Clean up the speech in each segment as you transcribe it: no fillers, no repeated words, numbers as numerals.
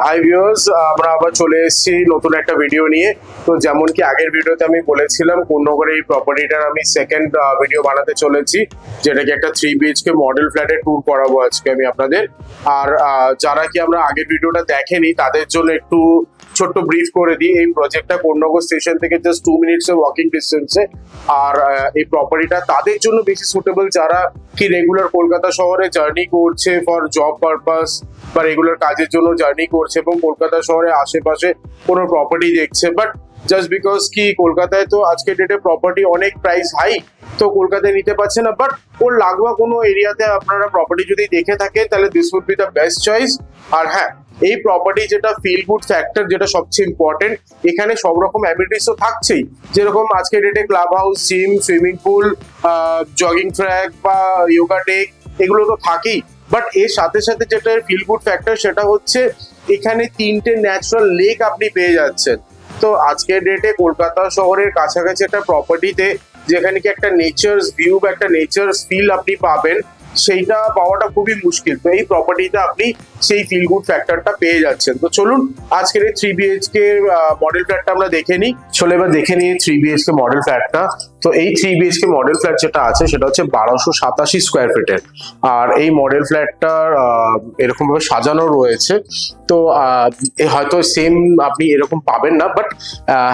Hi viewers, আমরা আবার চলে এসেছি নতুন একটা ভিডিও নিয়ে। তো যেমন কি আগের ভিডিওতে আমি বলেছিলাম কোন্নগরের এই প্রপার্টিটার আমি সেকেন্ড ভিডিও বানাতে চলেছি, যেটাকে একটা 3 BHK মডেল ফ্ল্যাটের ট্যুর করাবো আজকে আমি আপনাদের। আর যারা কি আমরা আগের ভিডিওটা দেখেনি তাদের জন্য একটু ছোট্ট ব্রিফ করে দিই। এই প্রজেক্টটা কোন্নগর স্টেশন থেকে জাস্ট 2 মিনিটসের ওয়াকিং ডিস্টেন্সে। আর এই প্রপার্টিটা তাদের জন্য বেশি সুটেবল যারা কি রেগুলার কলকাতা শহরে জার্নি করছে ফর জব পারপাস বা রেগুলার কাজের জন্য জার্নি করছে এবং কলকাতা শহরে আশেপাশে কোনো প্রপার্টি দেখছে, বাট জাস্ট বিকজ কি কলকাতায় তো আজকের ডেটে প্রপার্টি অনেক প্রাইস হাই, তো কলকাতায় নিতে পারছে না, বাট ওর লাগোয়া কোনো এরিয়াতে আপনারা প্রপার্টি যদি দেখে থাকে তাহলে this would be the best choice. আর হ্যাঁ, এই প্রপার্টি যেটা ফিল গুড ফ্যাক্টর, যেটা সবচেয়ে ইম্পর্টেন্ট, এখানে সব রকম অ্যামিনিটিস তো থাকছেই, যেরকম আজকের ডেটে club house, gym, swimming pool, jogging track বা যোগা টেক, এগুলো তো থাকেই। বাট এর সাথে সাথে যেটা ফিল গুড ফ্যাক্টর সেটা হচ্ছে এখানে 3টে ন্যাচারাল লেক আপনি পেয়ে যাচ্ছেন। তো আজকের ডেটে কলকাতা শহরের কাছাকাছি একটা প্রপার্টিতে যেখানে কি একটা নেচার্স ভিউ বা একটা নেচার্স ফিল আপনি পাবেন, সেইটা পাওয়াটা খুবই মুশকিল। তো এই প্রপার্টিতে আপনি সেই ফিল গুড ফ্যাক্টরটা পেয়ে যাচ্ছেন। তো চলুন আজকের এই 3 BHK মডেল ফ্ল্যাটটা আমরা দেখে নিই। চলো এবার দেখে নিই 3 BHK মডেল ফ্ল্যাটটা। তো এই 3 BHK মডেল ফ্ল্যাট যেটা আছে সেটা হচ্ছে 1287 স্কোয়ার ফিটের। আর এই মডেল ফ্ল্যাটটার এরকম ভাবে সাজানো রয়েছে। তো হয়তো সেম আপনি এরকম পাবেন না, বাট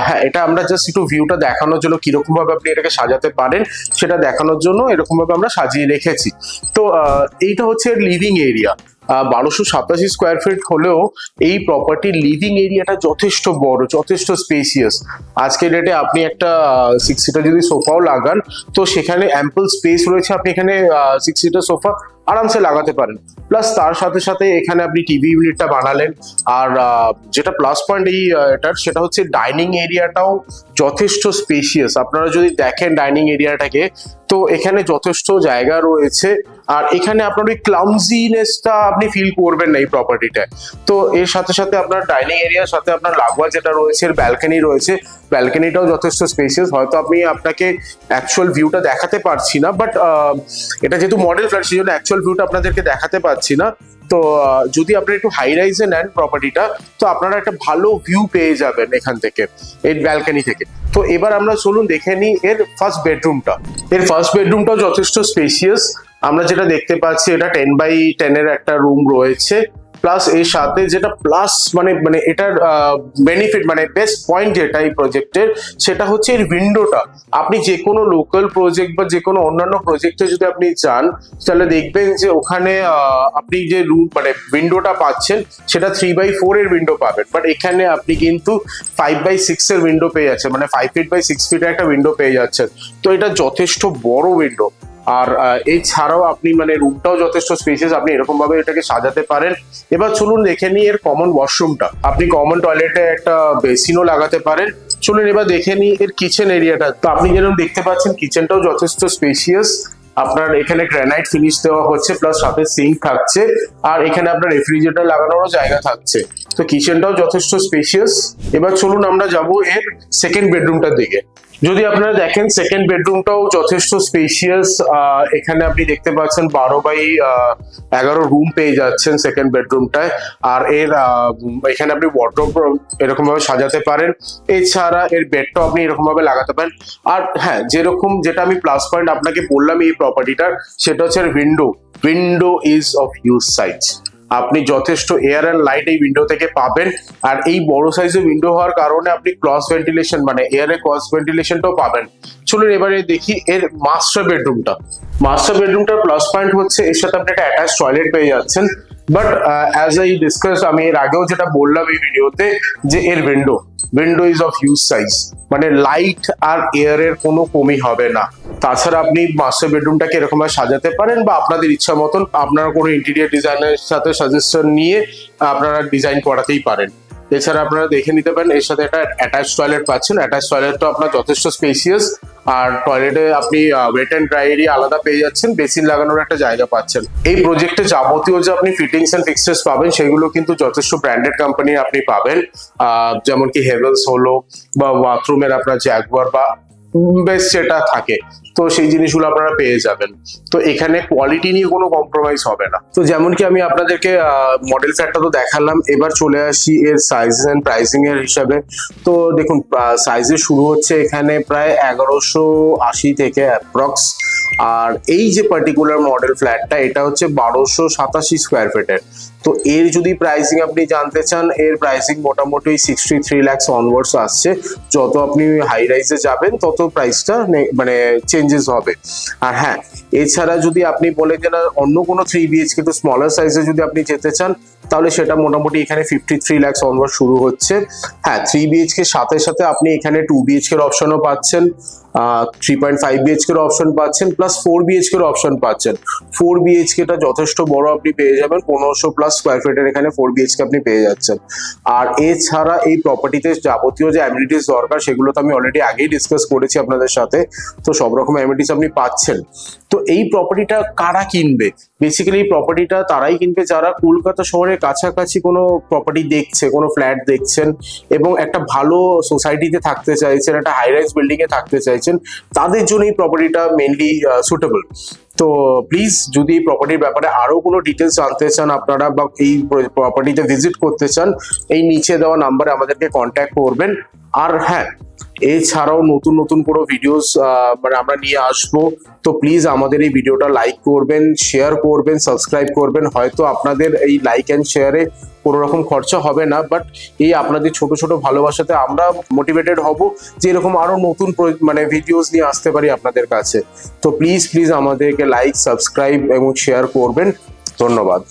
হ্যাঁ, এটা আমরা জাস্ট একটু ভিউটা দেখানোর জন্য কিরকম ভাবে আপনি এটাকে সাজাতে পারেন সেটা দেখানোর জন্য এরকম ভাবে আমরা সাজিয়ে রেখেছি। তো এইটা হচ্ছে লিভিং এরিয়া। 1287 স্কোয়ার ফিট হলেও এই প্রপার্টির লিভিং এরিয়াটা যথেষ্ট বড়, যথেষ্ট স্পেসিয়াস। আজকের ডেটে আপনি একটা 6 সিটার যদি সোফাও লাগান তো সেখানে অ্যাম্পল স্পেস রয়েছে, আপনি এখানে 6 সিটার সোফা আরামসে লাগাতে পারেন। প্লাস তার সাথে সাথে এখানে আপনি টিভি ইউনিটটা বানালেন। আর যেটা প্লাস পয়েন্ট এই এটার সেটা হচ্ছে ডাইনিং এরিয়াটাও যথেষ্ট স্পেসিয়াস। আপনারা যদি দেখেন ডাইনিং এরিয়াটাকে, তো এখানে যথেষ্ট জায়গা রয়েছে। আর এখানে আপনার ওই ক্লামজিনেসটা আপনি ফিল করবেন না এই প্রপার্টিটায়। তো এর সাথে সাথে আপনার ডাইনিং এরিয়ার সাথে আপনার লাগোয়া যেটা রয়েছে ব্যালকনি রয়েছে, ব্যালকনিটাও যথেষ্ট স্পেসিয়াস। হয়তো আমি আপনাকে অ্যাকচুয়াল ভিউটা দেখাতে পারছি না, বাট এটা যেহেতু মডেল ফ্ল্যাট সেই জন্য অ্যাকচুয়াল ভিউটা আপনাদেরকে দেখাতে পারছি না। তো যদি আপনারা একটু হাই রাইজে নেন প্রপার্টিটা তো আপনারা একটা ভালো ভিউ পেয়ে যাবেন এখান থেকে, এই ব্যালকনি থেকে। তো এবার আমরা চলুন দেখে নিই এর ফার্স্ট বেডরুমটা। এর ফার্স্ট বেডরুমটাও যথেষ্ট স্পেসিয়াস। আমরা যেটা দেখতে পাচ্ছি এটা 10x10 এর একটা রুম রয়েছে। প্লাস এর সাথে যেটা প্লাস মানে এটার বেনিফিট মানে বেস্ট পয়েন্ট যেটা এই প্রজেক্টের সেটা হচ্ছে এর উইন্ডোটা। আপনি যে কোনো লোকাল প্রজেক্ট বা যে কোনো অন্যান্য প্রজেক্টে যদি আপনি যান তাহলে দেখবেন যে ওখানে আপনি যে রুম মানে উইন্ডোটা পাচ্ছেন সেটা 3x4 এর উইন্ডো পাবেন, বাট এখানে আপনি কিন্তু 5x6 এর উইন্ডো পেয়ে যাচ্ছেন, মানে 5 ফিট বাই 6 ফিটের একটা উইন্ডো পেয়ে যাচ্ছেন। তো এটা যথেষ্ট বড় উইন্ডো। আর এছাড়াও আপনি মানে রুমটাও যথেষ্ট স্পেসিয়াস, আপনি এরকম ভাবে এটাকে সাজাতে পারেন। এবার চলুন দেখে নিই এর কমন ওয়াশরুমটা। আপনি কমন টয়লেটে একটা বেসিনও লাগাতে পারেন। চলুন এবার দেখে নিই এর কিচেন এরিয়াটা। তো আপনি যেরকম দেখতে পাচ্ছেন কিচেনটাও যথেষ্ট স্পেসিয়াস। আপনার এখানে গ্রানাইট ফিনিশ দেওয়া হচ্ছে, প্লাস সাথে সিঙ্ক থাকছে। আর এখানে আপনার রেফ্রিজারেটর লাগানোরও জায়গা থাকছে। তো কিচেনটাও যথেষ্ট স্পেসিয়াস। এবার চলুন আমরা যাব এর সেকেন্ড বেডরুমটার দিকে। যদি আপনারা দেখেন সেকেন্ড বেডরুমটাও যথেষ্ট স্পেসিয়াস। এখানে আপনি দেখতে পাচ্ছেন 12x11 রুম পেয়ে যাচ্ছেন সেকেন্ড বেডরুমটায়। আর এর এখানে আপনি ওয়ার্ডরোব এরকম ভাবে সাজাতে পারেন। এছাড়া এর বেডটাও আপনি এরকম ভাবে লাগাতে পারেন। আর হ্যাঁ, যেরকম যেটা আমি প্লাস পয়েন্ট আপনাকে বললাম এই প্রপার্টিটার সেটা হচ্ছে window is of huge size. আপনি যথেষ্ট এয়ার অ্যান্ড লাইট এই উইন্ডো থেকে পাবেন। আর এই বড় সাইজের উইন্ডো হওয়ার কারণে আপনি ক্রস ভেন্টিলেশন মানে এয়ারের ক্রস ভেন্টিলেশনটাও পাবেন। চলুন এবারে দেখি এর মাস্টার বেডরুমটা। মাস্টার বেডরুমটার প্লাস পয়েন্ট হচ্ছে এর সাথে আপনি একটা অ্যাটাচ টয়লেট পেয়ে যাচ্ছেন। বাট অ্যাজ আই ডিসকাস, আমি এর আগেও যেটা বললাম এই ভিডিওতে যে এর window is of huge size, মানে লাইট আর এয়ারের কোনো কমি হবে না। তাছাড়া আপনি মাস্টার বেডরুমটাকে এরকম ভাবে সাজাতে পারেন বা আপনাদের ইচ্ছা মতন আপনারা কোনো ইন্টেরিয়র ডিজাইনের সাথে সাজেশন নিয়ে আপনারা ডিজাইন করাতেই পারেন। এছাড়া আপনারা দেখে নিতে পারেন এর সাথে একটা অ্যাটাচ টয়লেট পাচ্ছেন। অ্যাটাচ টয়লেটটা আপনার যথেষ্ট স্পেসিয়াস। আর টয়লেটে আপনি ওয়েট অ্যান্ড ড্রাই এরিয়া আলাদা পেয়ে যাচ্ছেন, বেসিন লাগানোর একটা জায়গা পাচ্ছেন। এই প্রজেক্টে যাবতীয় যে আপনি ফিটিংস এন্ড ফিক্সচার্স পাবেন সেগুলো কিন্তু যথেষ্ট ব্র্যান্ডেড কোম্পানি আপনি পাবেন। যেমন কি হেভেলস হলো বা বাথরুমের আপনার জ্যাগুয়ার বা বেস্ট যেটা থাকে তো সেই জিনিসগুলো আপনারা পেয়ে যাবেন। তো এখানে কোয়ালিটি নিয়ে কোনো কম্প্রোমাইজ হবে না। তো যেমন কি আমি আপনাদেরকে মডেল ফ্ল্যাটটা তো দেখালাম, এবার চলে আসি এর সাইজ এন্ড প্রাইসিং এর হিসাবে। তো দেখুন সাইজে শুরু হচ্ছে এখানে প্রায় 1180 থেকে অ্যাপ্রক্স। আর এই যে পার্টিকুলার মডেল ফ্ল্যাটটা এটা হচ্ছে 1287 স্কোয়ার ফিটের। তো এর যদি প্রাইসিং আপনি জানতে চান, এর প্রাইসিং মোটামুটি 63 লাখ অনওয়ার্ডস আসছে। যত আপনি হাই রাইজে যাবেন তত প্রাইসটা মানে চেঞ্জেস হবে। আর হ্যাঁ, এছাড়া যদি আপনি বলেন যে না অন্য কোনো 3 BHK একটু স্মলার সাইজে যদি আপনি যেতে চান, তাহলে সেটা মোটামুটি এখানে 53 লাখ অনওয়ার্ড শুরু হচ্ছে। হ্যাঁ, 3 BHK সাথে সাথে আপনি এখানে 2 BHK এর অপশনও পাচ্ছেন, 3.5 BHK এর অপশন পাচ্ছেন, প্লাস 4 BHK এর অপশন পাচ্ছেন। 4 BHK টা যথেষ্ট বড় আপনি পেয়ে যাবেন, 1500 প্লাস স্কোয়ার ফিটের এখানে 4 BHK আপনি পেয়ে যাচ্ছেন। আর এছাড়া এই প্রপার্টিতে যাবতীয় যে অ্যামিনিটিস দরকার সেগুলো তো আমি অলরেডি আগেই ডিসকাস করেছি আপনাদের সাথে। তো সব রকম অ্যামিনিটিস আপনি পাচ্ছেন। তো এই প্রপার্টিটা কারা কিনবে? বেসিক্যালি এই প্রপার্টিটা তারাই কিনবে যারা কলকাতা শহরের কাছাকাছি কোনো প্রপার্টি দেখছে, কোনো ফ্ল্যাট দেখছেন এবং একটা ভালো সোসাইটিতে থাকতে চাইছেন, একটা হাই রাইজ বিল্ডিং এ থাকতে চাইছেন, তাদের জন্য এই প্রপার্টিটা মেইনলি সুটেবল। তো প্লিজ যদি এই প্রপার্টির ব্যাপারে আরো কোনো ডিটেলস জানতে চান আপনারা বা এই প্রপার্টিতে ভিজিট করতে চান, এই নিচে দেওয়া নাম্বারে আমাদেরকে কন্ট্যাক্ট করবেন। আর হ্যাঁ, এছাড়াও নতুন নতুন কোনো ভিডিওস মানে আমরা নিয়ে আসবো। তো প্লিজ আমাদের এই ভিডিওটা লাইক করবেন, শেয়ার করবেন, সাবস্ক্রাইব করবেন। হয়তো আপনাদের এই লাইক অ্যান্ড শেয়ারে কোনো রকম খরচা হবে না, বাট এই আপনাদের ছোট ছোট ভালোবাসাতে আমরা মোটিভেটেড হব যে এরকম আরো নতুন মানে ভিডিওস নিয়ে আসতে পারি আপনাদের কাছে। তো প্লিজ আমাদেরকে লাইক, সাবস্ক্রাইব এবং শেয়ার করবেন। ধন্যবাদ।